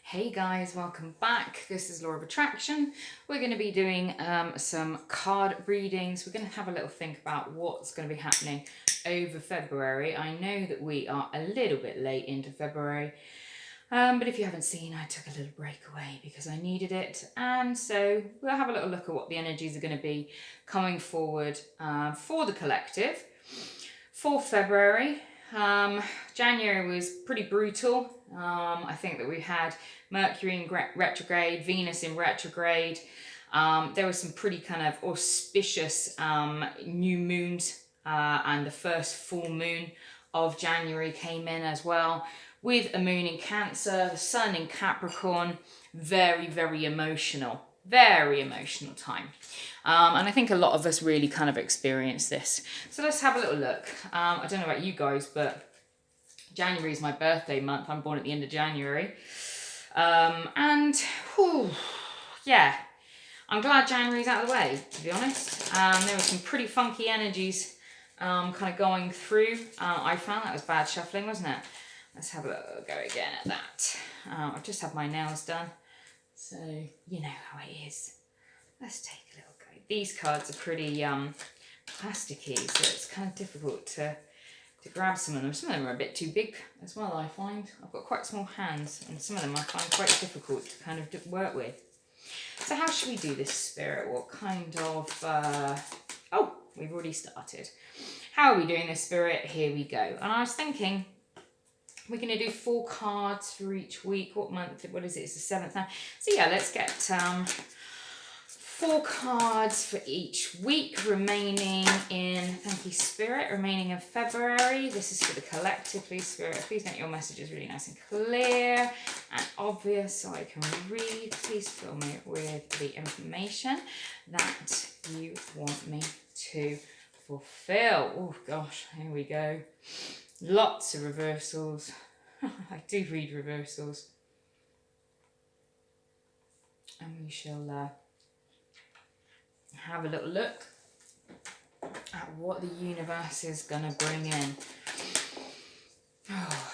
Hey guys, welcome back. This is Law of Attraction. We're going to be doing some card readings. We're going to have a little think about what's going to be happening over February. I know that we are a little bit late into February, but if you haven't seen, I took a little break away because I needed it. And so we'll have a little look at what the energies are going to be coming forward for the collective for February. January was pretty brutal. I think that we had Mercury in retrograde, Venus in retrograde. There were some pretty kind of auspicious new moons, and the first full moon of January came in as well, with a moon in Cancer, the sun in Capricorn. Very, very emotional. Very emotional time. And I think a lot of us really kind of experienced this. So let's have a little look. I don't know about you guys, but January is my birthday month. I'm born at the end of January. Yeah, I'm glad January's out of the way, to be honest. There were some pretty funky energies kind of going through. I found that was bad shuffling, wasn't it? Let's have a look, go again at that. I've just had my nails done, so you know how it is. Let's take a little go. These cards are pretty plasticky, so it's kind of difficult to grab some of them. Some of them are a bit too big as well, I find. I've got quite small hands, and some of them I find quite difficult to kind of work with. So how should we do this, Spirit? What kind of... Oh, we've already started. How are we doing this, Spirit? Here we go. And I was thinking, we're going to do 4 cards for each week. What month? What is it? It's the 7th now. So yeah, let's get 4 cards for each week remaining in, thank you Spirit, remaining in February. This is for the collective, please Spirit. Please make your messages really nice and clear and obvious so I can read. Please fill me with the information that you want me to fulfill. Oh gosh, here we go. Lots of reversals. I do read reversals. And we shall have a little look at what the universe is going to bring in. Oh.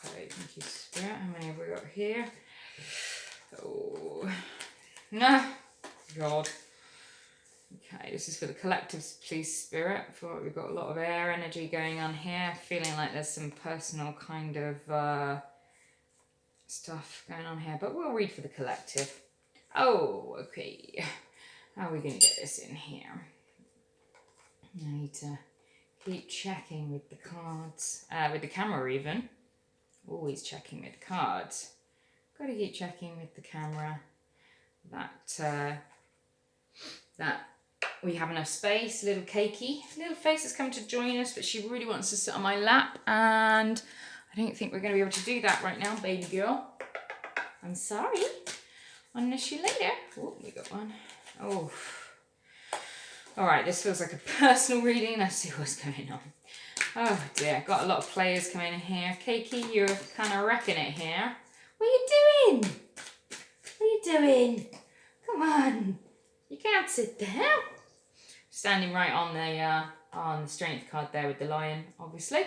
Okay, thank you Spirit. How many have we got here? Oh, no, God. Okay, this is for the collectives, please Spirit. I feel like we've got a lot of air energy going on here. Feeling like there's some personal kind of stuff going on here, but we'll read for the collective. Oh, okay. How are we going to get this in here? I need to keep checking with the cards, with the camera even. Always checking with cards. Got to keep checking with the camera that we have enough space. Little cakey, little face has come to join us, but she really wants to sit on my lap, and I don't think we're going to be able to do that right now, baby girl. I'm sorry. I'll miss you later. Oh, we got one. Oh. All right, this feels like a personal reading. Let's see what's going on. Oh dear, got a lot of players coming in here. Keiki, you're kind of wrecking it here. What are you doing? What are you doing? Come on. You can't sit there. Standing right on the strength card there with the lion, obviously.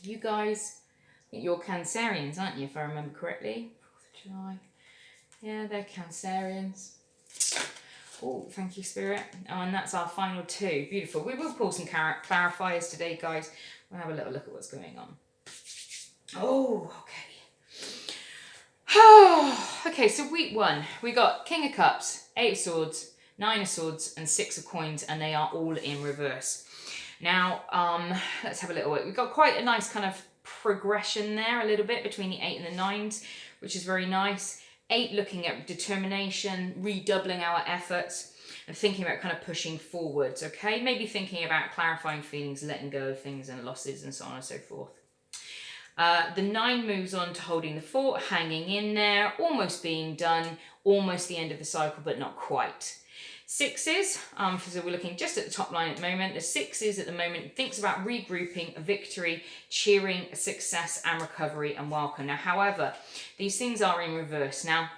You guys, I think you're Cancerians, aren't you, if I remember correctly? 4th of July. Yeah, they're Cancerians. Oh, thank you, Spirit. Oh, and that's our final 2. Beautiful. We will pull some clarifiers today, guys. We'll have a little look at what's going on. Oh, okay. Okay, so week 1, we got King of Cups, 8 of Swords, 9 of Swords, and 6 of Coins, and they are all in reverse. Now, let's have a little look. We've got quite a nice kind of progression there, a little bit, between the 8 and the 9s, which is very nice. 8 looking at determination, redoubling our efforts, and thinking about kind of pushing forwards, okay? Maybe thinking about clarifying feelings, letting go of things and losses and so on and so forth. The 9 moves on to holding the fort, hanging in there, almost being done, almost the end of the cycle, but not quite. 6s, so we're looking just at the top line at the moment. The 6s at the moment thinks about regrouping, a victory, cheering, success and recovery and welcome. Now, however, these things are in reverse. Now,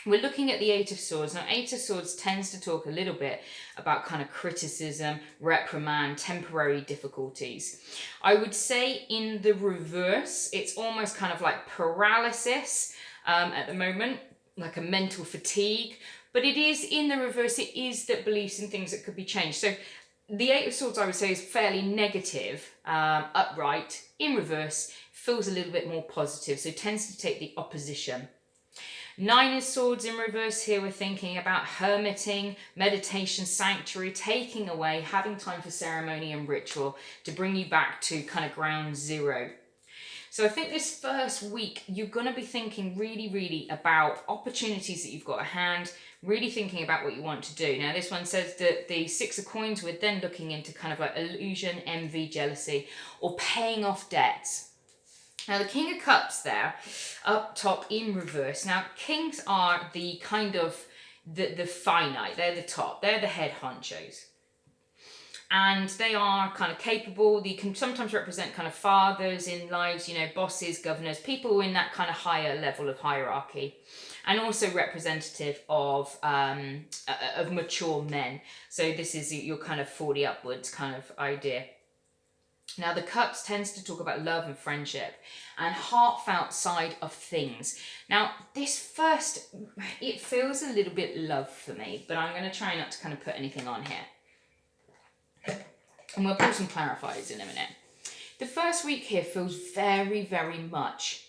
we're looking at the Eight of Swords. Now, Eight of Swords tends to talk a little bit about kind of criticism, reprimand, temporary difficulties. I would say in the reverse, it's almost kind of like paralysis at the moment, like a mental fatigue. But it is in the reverse, it is that beliefs in things that could be changed. So the Eight of Swords, I would say, is fairly negative, upright. In reverse, feels a little bit more positive, so tends to take the opposition. Nine of Swords in reverse here, we're thinking about hermiting, meditation, sanctuary, taking away, having time for ceremony and ritual to bring you back to kind of ground zero. So I think this first week, you're going to be thinking really, really about opportunities that you've got at hand, really thinking about what you want to do. Now, this one says that the Six of Coins, we're then looking into kind of like illusion, envy, jealousy, or paying off debts. Now, the King of Cups there, up top in reverse. Now, kings are the kind of the finite. They're the top. They're the head honchos. And they are kind of capable. They can sometimes represent kind of fathers in lives, you know, bosses, governors, people in that kind of higher level of hierarchy. And also representative of mature men. So this is your kind of 40 upwards kind of idea. Now, the Cups tends to talk about love and friendship and heartfelt side of things. Now, this first, it feels a little bit love for me, but I'm going to try not to kind of put anything on here. And we'll put some clarifiers in a minute. The first week here feels very, very much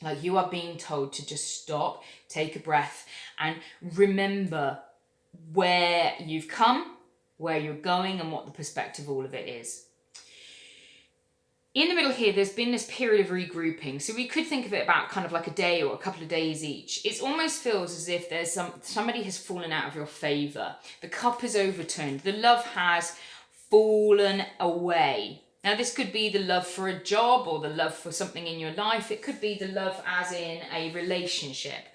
like you are being told to just stop, take a breath, and remember where you've come, where you're going, and what the perspective of all of it is. In the middle here, there's been this period of regrouping. So we could think of it about kind of like a day or a couple of days each. It almost feels as if there's somebody has fallen out of your favour. The cup is overturned. The love has fallen away. Now, this could be the love for a job or the love for something in your life. It could be the love as in a relationship.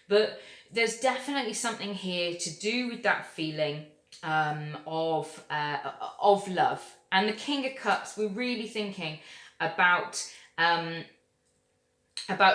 But there's definitely something here to do with that feeling of love. And the King of Cups, we're really thinking about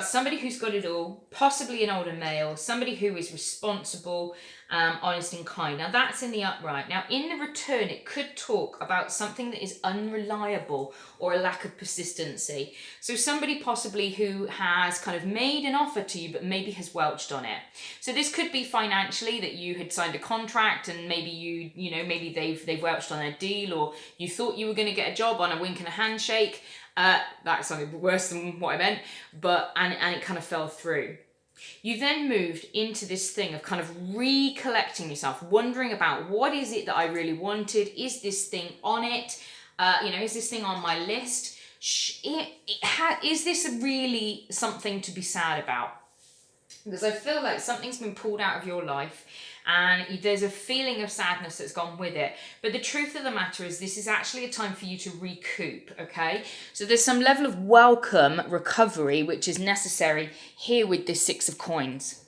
somebody who's got it all, possibly an older male, somebody who is responsible, honest and kind. Now, that's in the upright. Now, in the return, it could talk about something that is unreliable or a lack of persistency. So somebody possibly who has kind of made an offer to you, but maybe has welched on it. So this could be financially, that you had signed a contract and maybe maybe they've welched on a deal, or you thought you were going to get a job on a wink and a handshake. That's something worse than what I meant, and it kind of fell through. You then moved into this thing of kind of recollecting yourself, wondering about what is it that I really wanted? Is this thing on it? Is this thing on my list? Is this really something to be sad about? Because I feel like something's been pulled out of your life and there's a feeling of sadness that's gone with it. But the truth of the matter is this is actually a time for you to recoup, okay? So there's some level of welcome recovery which is necessary here with this Six of Coins.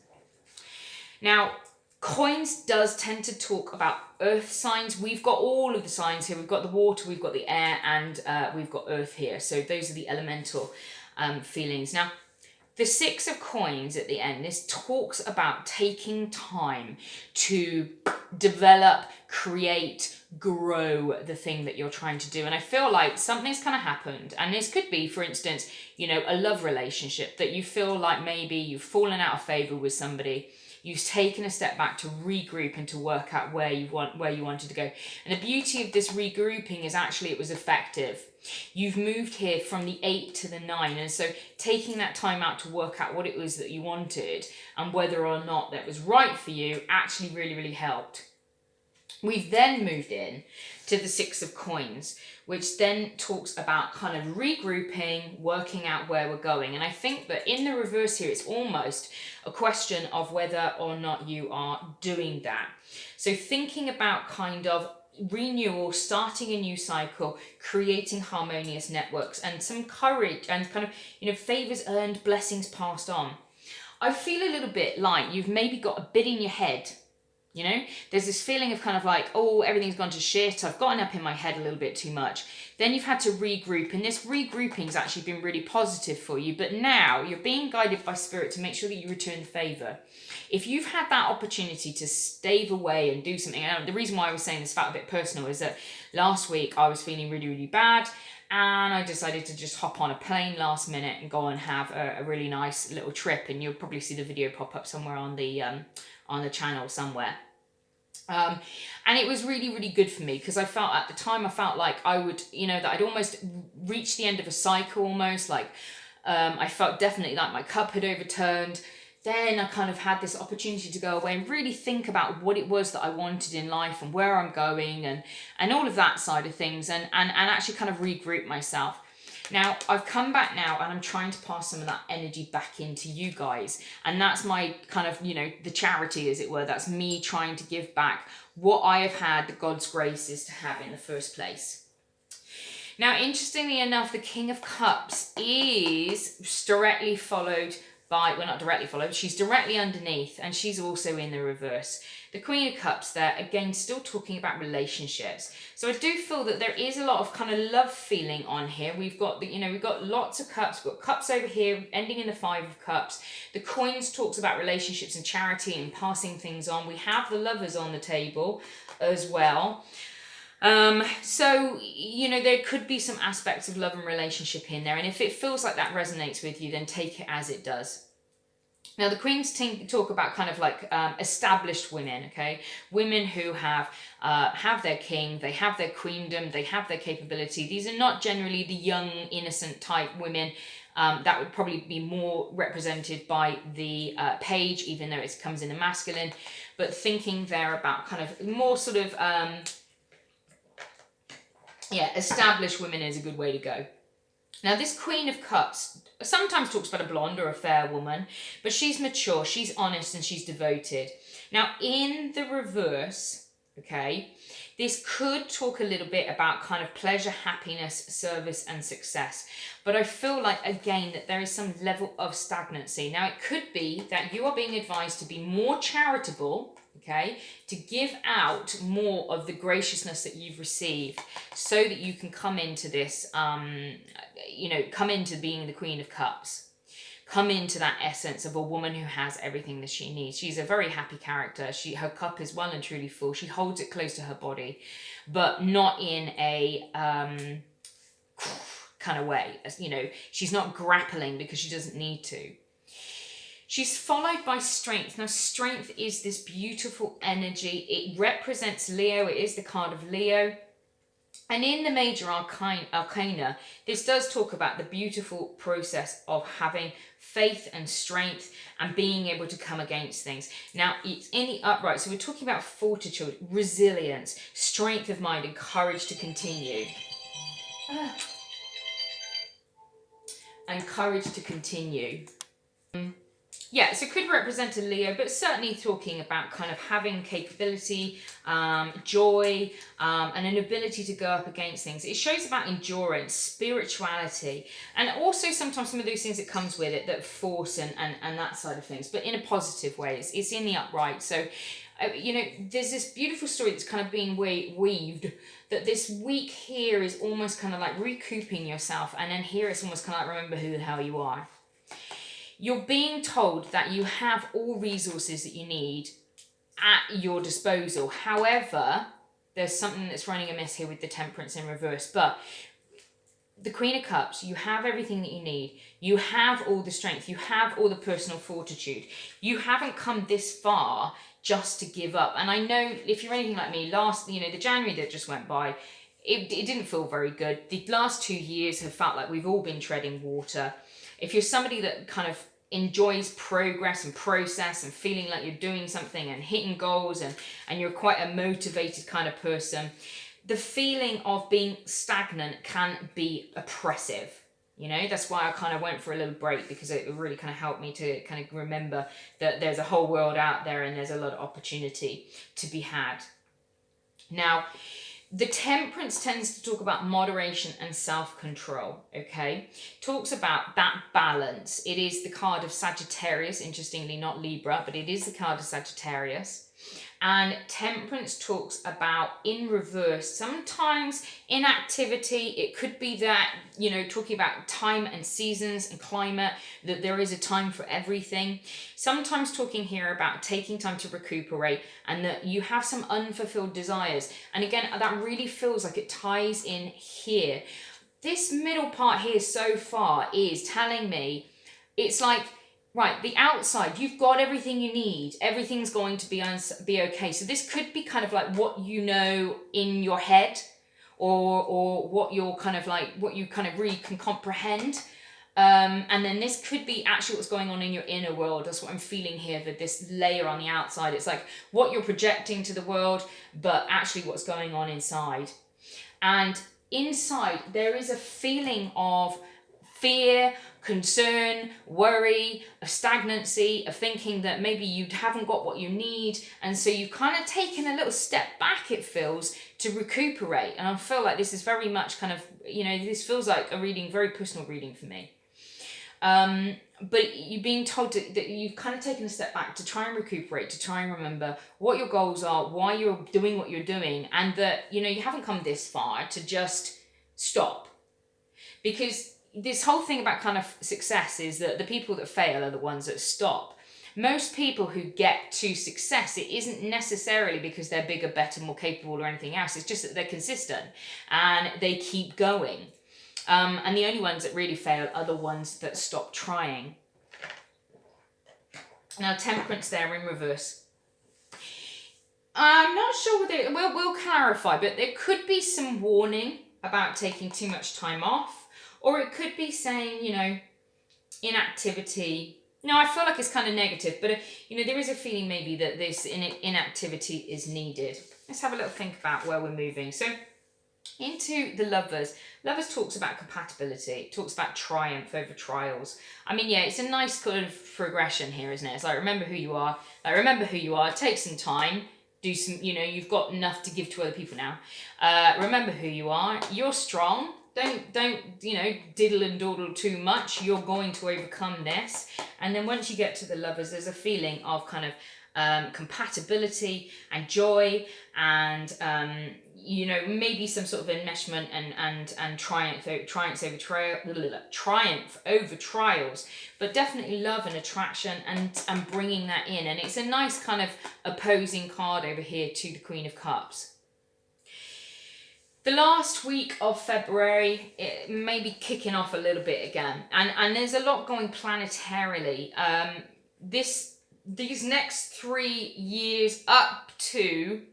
Now, coins does tend to talk about earth signs. We've got all of the signs here. We've got the water, we've got the air, and we've got earth here. So those are the elemental feelings. Now, the Six of Coins at the end, this talks about taking time to develop, create, grow the thing that you're trying to do. And I feel like something's kind of happened. And this could be, for instance, a love relationship that you feel like maybe you've fallen out of favour with somebody. You've taken a step back to regroup and to work out where you wanted to go. And the beauty of this regrouping is actually it was effective. You've moved here from the 8 to the 9, and so taking that time out to work out what it was that you wanted and whether or not that was right for you actually really, really helped. We've then moved in to the Six of Coins, which then talks about kind of regrouping, working out where we're going. And I think that in the reverse here, it's almost a question of whether or not you are doing that. So thinking about kind of renewal, starting a new cycle, creating harmonious networks, and some courage and kind of favors earned, blessings passed on. I feel a little bit like you've maybe got a bit in your head You know, there's this feeling of kind of like, oh, everything's gone to shit. I've gotten up in my head a little bit too much. Then you've had to regroup, and this regrouping's actually been really positive for you. But now you're being guided by spirit to make sure that you return the favor. If you've had that opportunity to stave away and do something, and the reason why I was saying this felt a bit personal is that last week I was feeling really, really bad, and I decided to just hop on a plane last minute and go and have a really nice little trip. And you'll probably see the video pop up somewhere on the channel somewhere. And it was really, really good for me because I felt at the time, I felt like I would, that I'd almost reached the end of a cycle almost. Like I felt definitely like my cup had overturned. Then I kind of had this opportunity to go away and really think about what it was that I wanted in life and where I'm going and all of that side of things and actually kind of regroup myself. Now, I've come back now and I'm trying to pass some of that energy back into you guys. And that's my kind of, the charity, as it were. That's me trying to give back what I have had the God's graces to have in the first place. Now, interestingly enough, the King of Cups is directly followed by, well, not directly followed, she's directly underneath, and she's also in the reverse. The Queen of Cups there, again, still talking about relationships. So I do feel that there is a lot of kind of love feeling on here. We've got we've got lots of cups. We've got cups over here, ending in the 5 of Cups. The coins talks about relationships and charity and passing things on. We have the Lovers on the table as well. So, there could be some aspects of love and relationship in there. And if it feels like that resonates with you, then take it as it does. Now, the Queens talk about kind of like established women, okay? Women who have their king, they have their queendom, they have their capability. These are not generally the young, innocent type women. That would probably be more represented by the page, even though it comes in the masculine. But thinking there about kind of more sort of... established women is a good way to go. Now, this Queen of Cups sometimes talks about a blonde or a fair woman, but she's mature, she's honest, and she's devoted. Now, in the reverse, okay, this could talk a little bit about kind of pleasure, happiness, service, and success. But I feel like, again, that there is some level of stagnancy. Now, it could be that you are being advised to be more charitable, okay, to give out more of the graciousness that you've received so that you can come into this, come into being the Queen of Cups. Come into that essence of a woman who has everything that she needs. She's a very happy character. Her cup is well and truly full. She holds it close to her body, but not in a kind of way. She's not grappling because she doesn't need to. She's followed by strength. Now, strength is this beautiful energy. It represents Leo. It is the card of Leo. And in the major arcana, this does talk about the beautiful process of having faith and strength and being able to come against things. Now, it's in the upright. So we're talking about fortitude, resilience, strength of mind, and courage to continue. And courage to continue. Yeah, so it could represent a Leo, but certainly talking about kind of having capability, joy, and an ability to go up against things. It shows about endurance, spirituality, and also sometimes some of those things that comes with it, that force and that side of things, but in a positive way. It's in the upright. So, there's this beautiful story that's kind of being weaved, that this week here is almost kind of like recouping yourself, and then here it's almost kind of like remember who the hell you are. You're being told that you have all resources that you need at your disposal. However, there's something that's running amiss here with the Temperance in reverse. But the Queen of Cups, you have everything that you need. You have all the strength. You have all the personal fortitude. You haven't come this far just to give up. And I know if you're anything like me, the January that just went by, it didn't feel very good. The last 2 years have felt like we've all been treading water. If you're somebody that kind of enjoys progress and process and feeling like you're doing something and hitting goals and you're quite a motivated kind of person, the feeling of being stagnant can be oppressive. That's why I kind of went for a little break, because it really kind of helped me to kind of remember that there's a whole world out there and there's a lot of opportunity to be had. Now, the Temperance tends to talk about moderation and self-control, okay? Talks about that balance. It is the card of Sagittarius, interestingly, not Libra, but it is the card of Sagittarius. And Temperance talks about in reverse, sometimes inactivity. It could be that, talking about time and seasons and climate, that there is a time for everything. Sometimes talking here about taking time to recuperate and that you have some unfulfilled desires. And again, that really feels like it ties in here. This middle part here so far is telling me it's like, right, the outside, you've got everything you need. Everything's going to be okay. So this could be kind of like what you know in your head, or what you're kind of like, what you kind of really can comprehend. And then this could be actually what's going on in your inner world. That's what I'm feeling here with this layer on the outside. It's like what you're projecting to the world, but actually what's going on inside. And inside, there is a feeling of fear, concern, worry, of stagnancy, of thinking that maybe you haven't got what you need. And so you've kind of taken a little step back, it feels, to recuperate. And I feel like this is very much kind of, this feels like a reading, very personal reading for me. But you're being told that you've kind of taken a step back to try and recuperate, to try and remember what your goals are, why you're doing what you're doing, and that, you haven't come this far to just stop. Because this whole thing about kind of success is that the people that fail are the ones that stop. Most people who get to success, it isn't necessarily because they're bigger, better, more capable or anything else. It's just that they're consistent and they keep going. And the only ones that really fail are the ones that stop trying. Now, Temperance there in reverse. I'm not sure whether we'll clarify, but there could be some warning about taking too much time off, or it could be saying, inactivity. No, I feel like it's kind of negative, but there is a feeling maybe that this inactivity is needed. Let's have a little think about where we're moving. So, into the Lovers. Lovers talks about compatibility. It talks about triumph over trials. I mean, yeah, it's a nice kind of progression here, isn't it? It's like, remember who you are. Take some time. Do some, you've got enough to give to other people now. Remember who you are. You're strong. Don't diddle and dawdle too much. You're going to overcome this. And then once you get to the Lovers, there's a feeling of kind of compatibility and joy and maybe some sort of enmeshment and triumph over trials, but definitely love and attraction and bringing that in. And it's a nice kind of opposing card over here to the Queen of Cups. The last week of February, it may be kicking off a little bit again, and there's a lot going planetarily. These next 3 years up to,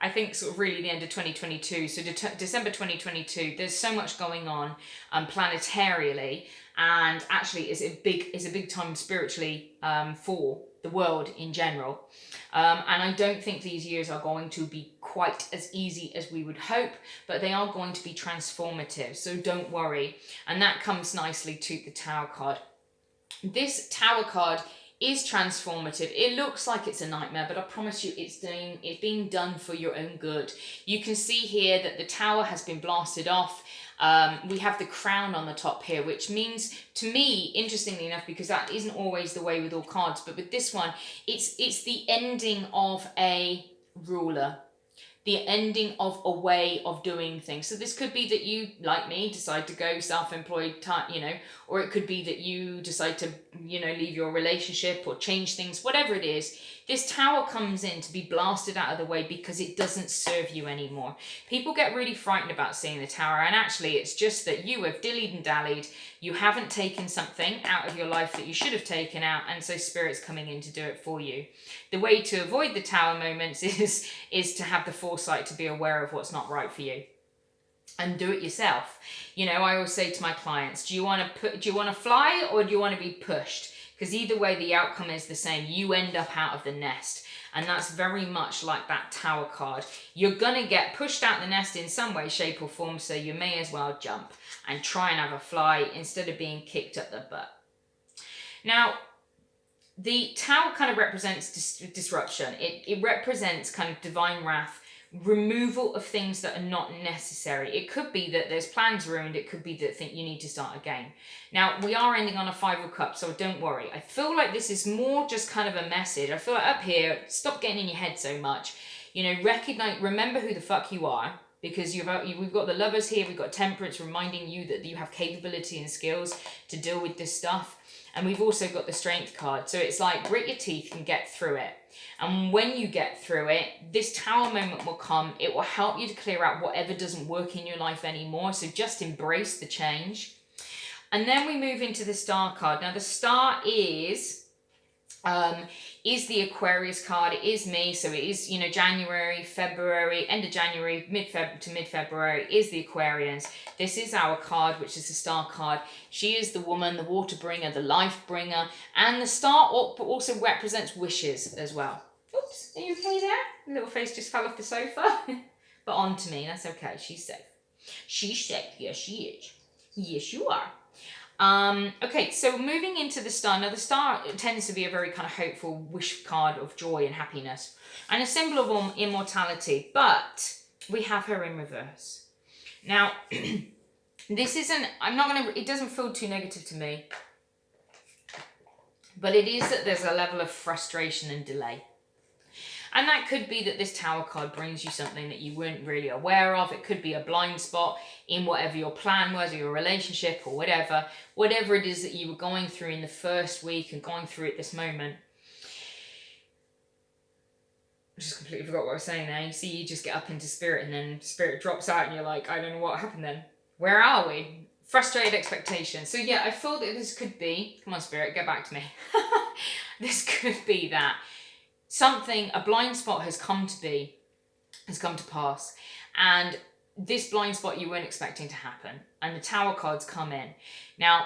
I think, sort of really the end of 2022, so December 2022, there's so much going on planetarily, and actually is a big time spiritually for the world in general. And I don't think these years are going to be quite as easy as we would hope, but they are going to be transformative, so don't worry. And that comes nicely to the Tower card. This Tower card is transformative. It looks like it's a nightmare, but I promise you it's being done for your own good. You can see here that the Tower has been blasted off. We have the crown on the top here, which means, to me, interestingly enough, because that isn't always the way with all cards, but with this one, it's the ending of a ruler, the ending of a way of doing things. So this could be that you, like me, decide to go self-employed, or it could be that you decide to, leave your relationship or change things, whatever it is. This Tower comes in to be blasted out of the way because it doesn't serve you anymore. People get really frightened about seeing the Tower, and actually it's just that you have dillied and dallied. You haven't taken something out of your life that you should have taken out, and so Spirit's coming in to do it for you. The way to avoid the Tower moments is to have the foresight to be aware of what's not right for you. And do it yourself. I always say to my clients, do you want to fly or do you want to be pushed? Because either way, the outcome is the same. You end up out of the nest. And that's very much like that Tower card. You're going to get pushed out the nest in some way, shape or form, so you may as well jump and try and have a fly instead of being kicked up the butt. Now, the Tower kind of represents disruption. It represents kind of divine wrath removal of things that are not necessary. It could be that there's plans ruined. It could be that you need to start again. Now, we are ending on a 5 of Cups, so don't worry. I feel like this is more just kind of a message. I feel like up here, stop getting in your head so much. You know, remember who the fuck you are, because we've got the Lovers here, we've got Temperance reminding you that you have capability and skills to deal with this stuff. And we've also got the Strength card. So it's like, grit your teeth and get through it. And when you get through it, this Tower moment will come. It will help you to clear out whatever doesn't work in your life anymore. So just embrace the change. And then we move into the Star card. Now the Star is the Aquarius card. It is me, so it is, you know, January, February, end of January, mid-Feb to mid-February is the Aquarians. This is our card, which is the Star card. She is the woman, the water bringer, the life bringer, and the Star also represents wishes as well. Oops, are you okay there? The little face just fell off the sofa. But on to me, that's okay, she's safe. She's safe, yes she is. Yes you are. Okay, so moving into the Star. Now the Star tends to be a very kind of hopeful wish card of joy and happiness and a symbol of immortality, but we have her in reverse. Now, this isn't, it doesn't feel too negative to me, but it is that there's a level of frustration and delay. And that could be that this Tower card brings you something that you weren't really aware of. It could be a blind spot in whatever your plan was, or your relationship, or whatever it is that you were going through in the first week and going through at this moment. I just completely forgot what I was saying there. You see, you just get up into Spirit and then Spirit drops out and you're like, I don't know what happened then. Where are we? Frustrated expectation. So yeah, I feel that this could be, come on Spirit, get back to me. This could be that a blind spot has come to pass, and this blind spot you weren't expecting to happen, and the Tower cards come in. Now,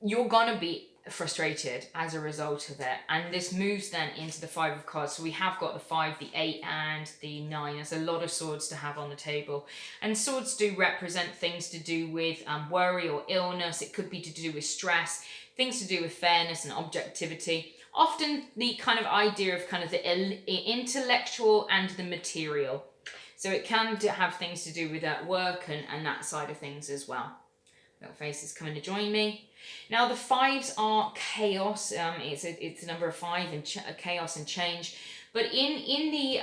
you're gonna be frustrated as a result of it, and this moves then into the 5 of cards. So we have got the 5, the 8, and the 9. There's a lot of swords to have on the table, and swords do represent things to do with worry or illness. It could be to do with stress, things to do with fairness and objectivity. Often the kind of idea of kind of the intellectual and the material. So it can have things to do with work and that side of things as well. Little face is coming to join me. Now the 5s are chaos. It's a number of 5 and chaos and change. But in the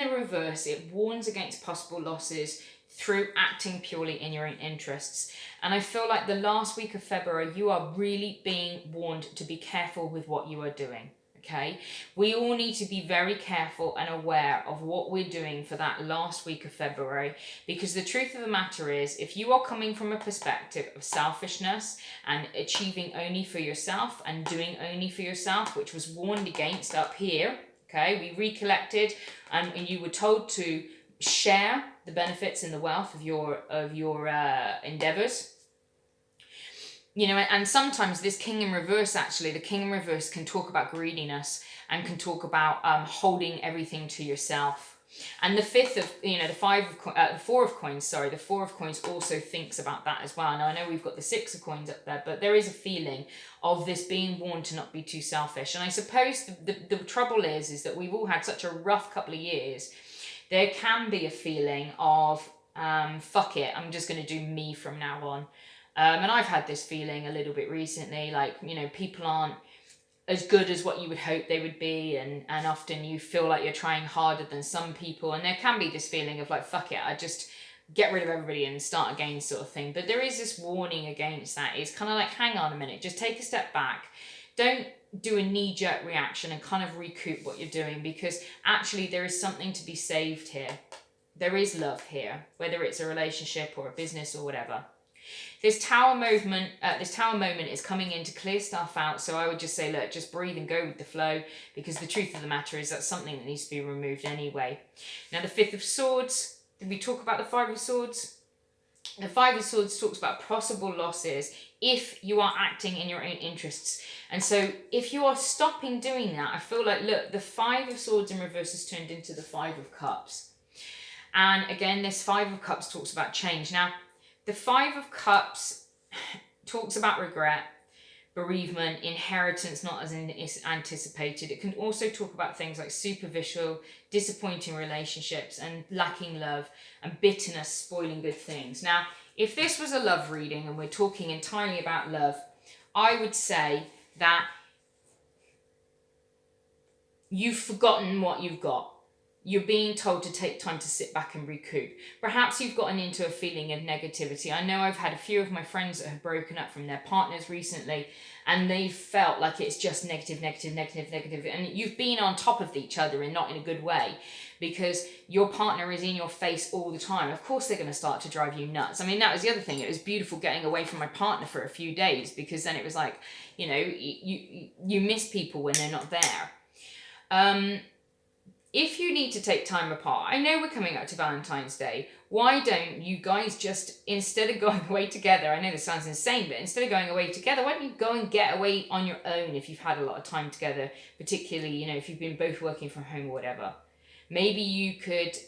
reverse, it warns against possible losses through acting purely in your own interests. And I feel like the last week of February, you are really being warned to be careful with what you are doing, okay? We all need to be very careful and aware of what we're doing for that last week of February, because the truth of the matter is, if you are coming from a perspective of selfishness and achieving only for yourself and doing only for yourself, which was warned against up here, okay? We recollected and you were told to share the benefits and the wealth of your endeavors, you know. And sometimes this King in reverse, actually the King in reverse can talk about greediness and can talk about holding everything to yourself. And the 5th of, you know, the 4 of coins, the 4 of coins also thinks about that as well. Now I know we've got the 6 of coins up there, but there is a feeling of this being warned to not be too selfish. And I suppose the trouble is that we've all had such a rough couple of years. There can be a feeling of, fuck it, I'm just going to do me from now on. And I've had this feeling a little bit recently, like, you know, people aren't as good as what you would hope they would be, and often you feel like you're trying harder than some people, and there can be this feeling of like, fuck it, I just get rid of everybody and start again sort of thing. But there is this warning against that. It's kind of like, hang on a minute, just take a step back. Don't do a knee-jerk reaction and kind of recoup what you're doing, because actually there is something to be saved here. There is love here, whether it's a relationship or a business or whatever. This tower moment is coming in to clear stuff out. So I would just say, look, just breathe and go with the flow, because the truth of the matter is that's something that needs to be removed anyway. Now the 5th of Swords, did we talk about the 5 of Swords? The 5 of Swords talks about possible losses if you are acting in your own interests. And so if you are stopping doing that, I feel like, look, the 5 of Swords in reverse has turned into the 5 of Cups. And again, this 5 of Cups talks about change. Now, the 5 of Cups talks about regret, bereavement, inheritance not as anticipated. It can also talk about things like superficial, disappointing relationships and lacking love and bitterness spoiling good things. Now, if this was a love reading and we're talking entirely about love, I would say that you've forgotten what you've got. You're being told to take time to sit back and recoup. Perhaps you've gotten into a feeling of negativity. I know I've had a few of my friends that have broken up from their partners recently, and they felt like it's just negative, and you've been on top of each other and not in a good way, because your partner is in your face all the time. Of course they're going to start to drive you nuts. I mean, that was the other thing. It was beautiful getting away from my partner for a few days, because then it was like, you know, you miss people when they're not there. If you need to take time apart, I know we're coming up to Valentine's Day. Why don't you guys just, instead of going away together, I know this sounds insane, but instead of going away together, why don't you go and get away on your own if you've had a lot of time together, particularly, you know, if you've been both working from home or whatever. Maybe you could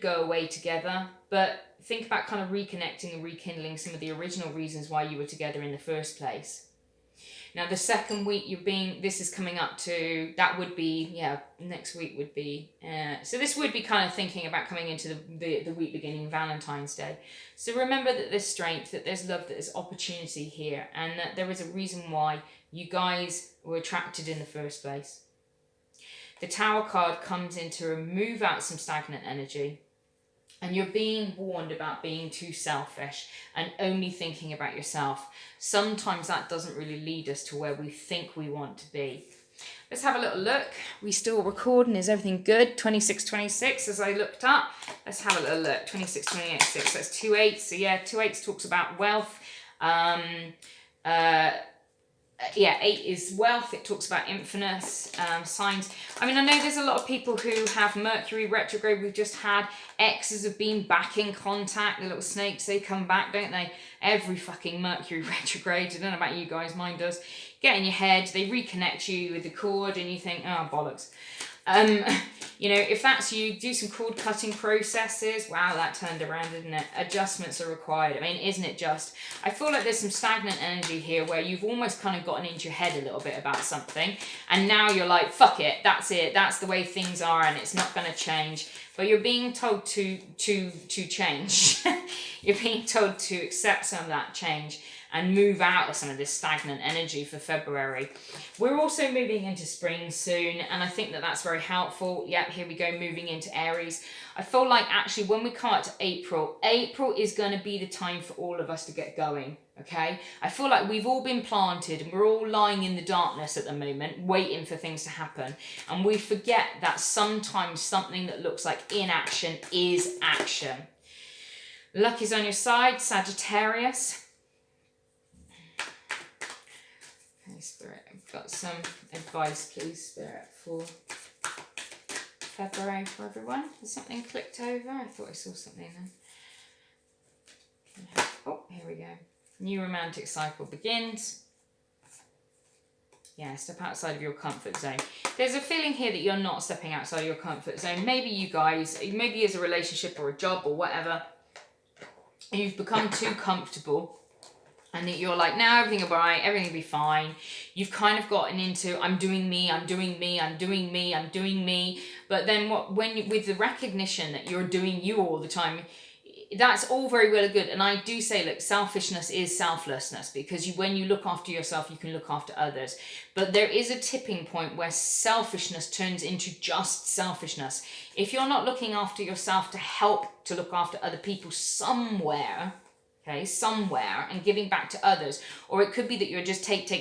go away together, but think about kind of reconnecting and rekindling some of the original reasons why you were together in the first place. Now, the second week this is coming up to, that would be, next week would be, so this would be kind of thinking about coming into the week beginning Valentine's Day. So remember that there's strength, that there's love, that there's opportunity here, and that there is a reason why you guys were attracted in the first place. The Tower card comes in to remove out some stagnant energy. And you're being warned about being too selfish and only thinking about yourself. Sometimes that doesn't really lead us to where we think we want to be. Let's have a little look. We still recording? Is everything good? 26, as I looked up. Let's have a little look. 26, 28, 6. That's 2 8s. So yeah, 2 8s talks about wealth. 8 is wealth. It talks about infinite signs. I mean, I know there's a lot of people who have Mercury retrograde. We've just had exes have been back in contact. The little snakes, they come back, don't they? Every fucking Mercury retrograde. I don't know about you guys, mine does. Get in your head, they reconnect you with the cord and you think, oh, bollocks. You know, if that's you, do some cord cutting processes. Wow, that turned around, didn't it? Adjustments are required. I mean, isn't it just? I feel like there's some stagnant energy here where you've almost kind of gotten into your head a little bit about something, and now you're like, fuck it, that's the way things are, and it's not going to change. But you're being told to change. You're being told to accept some of that change and move out of some of this stagnant energy for February. We're also moving into spring soon, and I think that that's very helpful. Yep, here we go, moving into Aries. I feel like actually when we come up to April is going to be the time for all of us to get going, okay? I feel like we've all been planted and we're all lying in the darkness at the moment, waiting for things to happen. And we forget that sometimes something that looks like inaction is action. Luck is on your side, Sagittarius. Okay, Spirit, I've got some advice, please, Spirit, for February for everyone. Has something clicked over? I thought I saw something then. Oh, here we go. New romantic cycle begins. Yeah, step outside of your comfort zone. There's a feeling here that you're not stepping outside of your comfort zone. Maybe you guys, maybe as a relationship or a job or whatever, you've become too comfortable. And that you're like, now everything will be right, everything will be fine. You've kind of gotten into, I'm doing me. But then with the recognition that you're doing you all the time, that's all very well and good. And I do say, look, selfishness is selflessness, because when you look after yourself, you can look after others. But there is a tipping point where selfishness turns into just selfishness. If you're not looking after yourself to help to look after other people somewhere, and giving back to others. Or it could be that you're just take,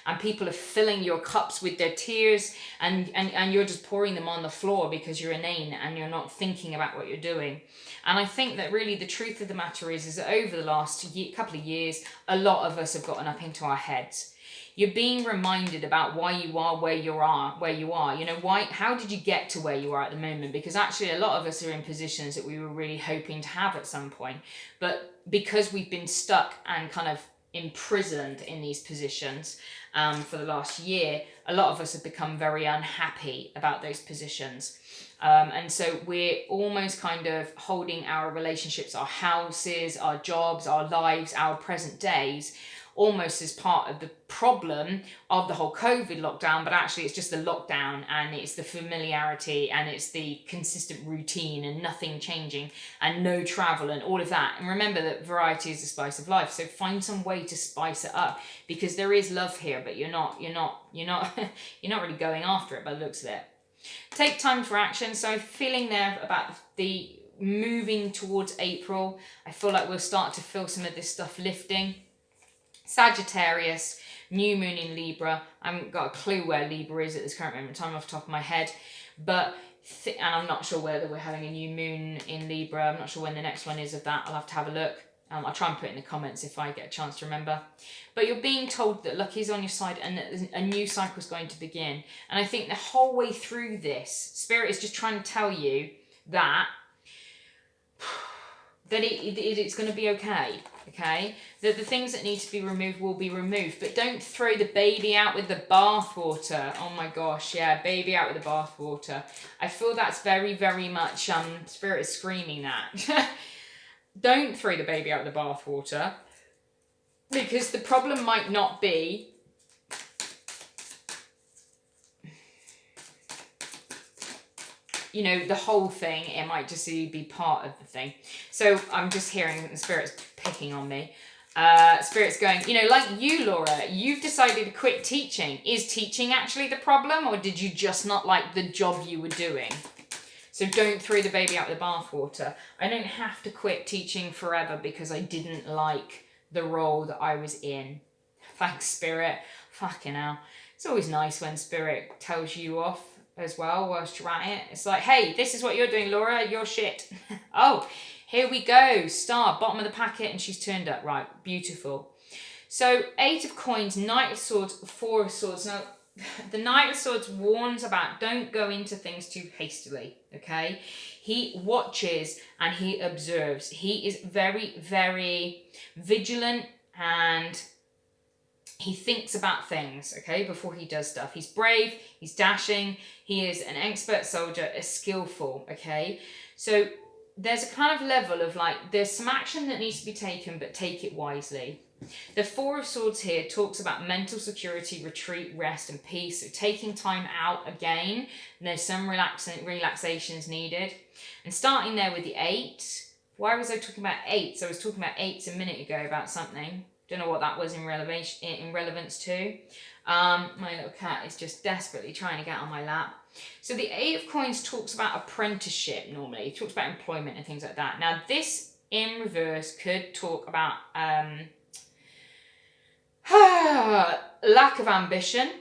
and people are filling your cups with their tears, and you're just pouring them on the floor because you're inane and you're not thinking about what you're doing. And I think that really the truth of the matter is that over the last couple of years, a lot of us have gotten up into our heads. You're being reminded about why you are where you are. You know, how did you get to where you are at the moment? Because actually a lot of us are in positions that we were really hoping to have at some point. But because we've been stuck and kind of imprisoned in these positions for the last year, a lot of us have become very unhappy about those positions. And so we're almost kind of holding our relationships, our houses, our jobs, our lives, our present days, almost as part of the problem of the whole COVID lockdown, but actually it's just the lockdown and it's the familiarity and it's the consistent routine and nothing changing and no travel and all of that. And remember that variety is the spice of life. So find some way to spice it up, because there is love here, but you're not really going after it by the looks of it. Take time for action. So feeling there about the moving towards April, I feel like we'll start to feel some of this stuff lifting. Sagittarius, new moon in Libra. I haven't got a clue where Libra is at this current moment in time off the top of my head, but and I'm not sure whether we're having a new moon in Libra. I'm not sure when the next one is of that. I'll have to have a look. I'll try and put it in the comments if I get a chance to remember. But you're being told that luck is on your side and that a new cycle is going to begin. And I think the whole way through this, Spirit is just trying to tell you that it's going to be okay. Okay, that the things that need to be removed will be removed, but don't throw the baby out with the bathwater. Oh my gosh, yeah, baby out with the bathwater. I feel that's very, very much Spirit is screaming that. Don't throw the baby out with the bathwater, because the problem might not be the whole thing. It might just be part of the thing. So I'm just hearing the Spirit's picking on me. Spirit's going, like you, Laura, you've decided to quit teaching. Is teaching actually the problem, or did you just not like the job you were doing? So don't throw the baby out with the bathwater. I don't have to quit teaching forever because I didn't like the role that I was in. Thanks, Spirit. Fucking hell. It's always nice when Spirit tells you off as well whilst you're at it. It's like, hey, this is what you're doing, Laura. You're shit. Oh, here we go. Star, bottom of the packet, and she's turned up. Right, beautiful. So 8 of coins, Knight of Swords, 4 of Swords. Now, the Knight of Swords warns about don't go into things too hastily, okay? He watches and he observes. He is very, very vigilant and he thinks about things, okay, before he does stuff. He's brave, he's dashing, he is an expert soldier, a skillful, okay? So there's a kind of level of there's some action that needs to be taken, but take it wisely. The 4 of Swords here talks about mental security, retreat, rest, and peace. So taking time out again, and there's some relaxations needed. And starting there with the 8. Why was I talking about 8s? I was talking about 8s a minute ago about something. Don't know what that was in relevance to. My little cat is just desperately trying to get on my lap. So the 8 of Coins talks about apprenticeship normally. It talks about employment and things like that. Now this in reverse could talk about lack of ambition.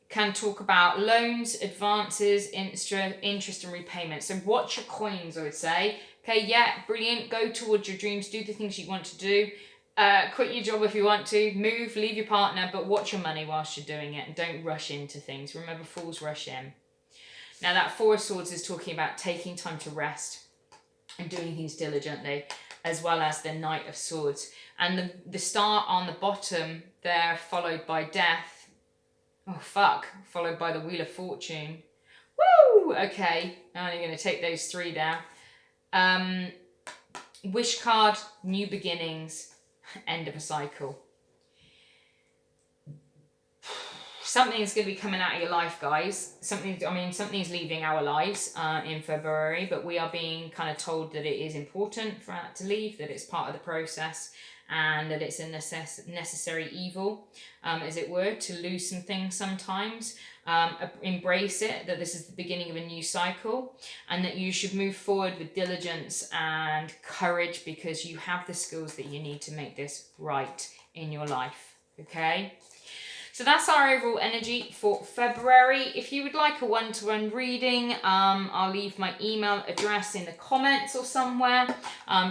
Can talk about loans, advances, interest and repayment. So watch your coins, I would say. Okay, yeah, brilliant. Go towards your dreams. Do the things you want to do. Quit your job if you want to, move, leave your partner, but watch your money whilst you're doing it and don't rush into things. Remember, fools rush in. Now that 4 of Swords is talking about taking time to rest and doing things diligently, as well as the Knight of Swords. And the star on the bottom there, followed by death. Oh fuck, followed by the Wheel of Fortune. Woo! Okay, I'm only going to take those 3 down. Wish card, new beginnings. End of a cycle. Something's going to be coming out of your life, guys. Something's leaving our lives in February, but we are being kind of told that it is important for it to leave, that it's part of the process, and that it's a necessary evil, as it were, to lose some things sometimes. Embrace it, that this is the beginning of a new cycle, and that you should move forward with diligence and courage because you have the skills that you need to make this right in your life. Okay? So that's our overall energy for February. If you would like a one-to-one reading, I'll leave my email address in the comments or somewhere.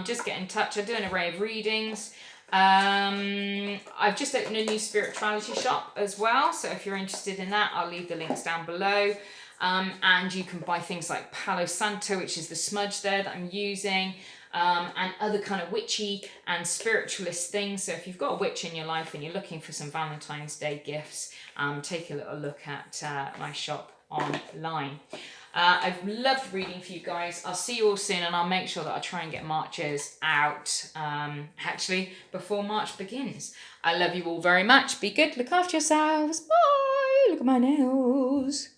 Just get in touch. I do an array of readings. I've just opened a new spirituality shop as well, so if you're interested in that, I'll leave the links down below. And you can buy things like Palo Santo, which is the smudge there that I'm using, and other kind of witchy and spiritualist things. So if you've got a witch in your life and you're looking for some Valentine's Day gifts, take a little look at my shop online. I've loved reading for you guys. I'll see you all soon, and I'll make sure that I try and get March's out actually before March begins. I love you all very much. Be good. Look after yourselves. Bye. Look at my nails.